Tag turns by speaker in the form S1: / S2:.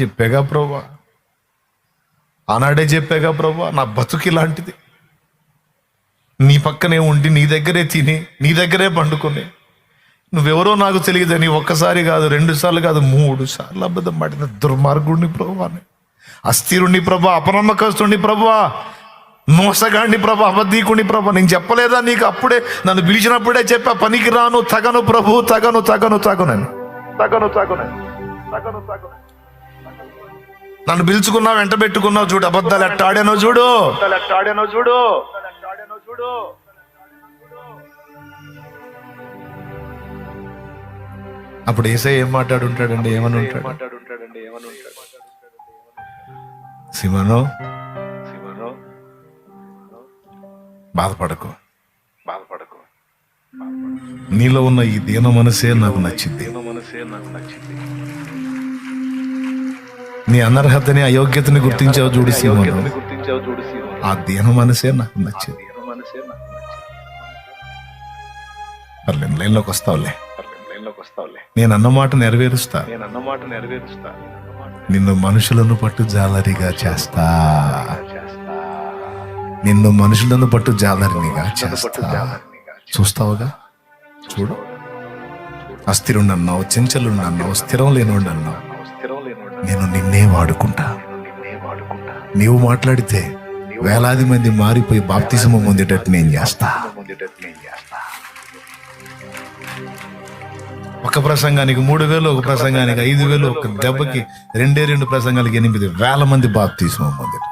S1: చెప్పాగా ప్రభా, ఆనాడే చెప్పాగా ప్రభా, నా బతుకు ఇలాంటిది. నీ పక్కనే ఉండి, నీ దగ్గరే తిని, నీ దగ్గరే పండుకొని, నువ్వెవరో నాకు తెలియదని ఒక్కసారి కాదు, 2 సార్లు కాదు, 3 సార్లు అబద్ధం పడిన దుర్మార్గుడిని ప్రభా, అస్థిరుణ్ణి ప్రభా, అపనమ్మకస్తుడిని ప్రభా, మోసగాడిని ప్రభా, అబద్ధీకుడిని ప్రభా. నేను చెప్పలేదా నీకు? అప్పుడే నన్ను పిలిచినప్పుడే చెప్పా, పనికి రాను, తగను ప్రభు, తగను తగను తగనని తగను తగనని తగను తగను. నన్ను పిలుచుకున్నావు, వెంట పెట్టుకున్నావు. చూడు అబద్ధాలు ఎట్టాడానో చూడు, ఎట్టాడానో చూడు. అప్పుడు యేసయ్య ఏం మాట్లాడుంటాడండి? ఏమని ఉంటాడు? సిమోను, బాధపడకు, నీలో ఉన్న ఈ దీన మనసే నాకు నచ్చింది. నీ అనర్హతని, అయోగ్యతని గుర్తించావు చూడు సిమోను, ఆ దీన మనసే నాకు నచ్చింది. పర్లేదు, లైన్లోకి వస్తావులే, నేను అన్నమాట నెరవేరుస్తా, నిన్ను మనుషులను పట్టు జాలరిగా చేస్తా, నిన్ను మనుషులను పట్టు జాలరినిగా చేస్తా. చూస్తావుగా, చూడు. అస్థిరుండన్నావు, చెంచలుండన్నావు, స్థిరం లేనుండన్నావు, నేను నిన్నే వాడుకుంటా. నీవు మాట్లాడితే వేలాది మంది మారిపోయి బాప్తిసము పొందేటట్టు నేను చేస్తా. ఒక ప్రసంగానికి 3,000, ఒక ప్రసంగానికి 5,000, ఒక దెబ్బకి 2 ప్రసంగాలకి 8,000 మంది బాప్తిసము పొందారు.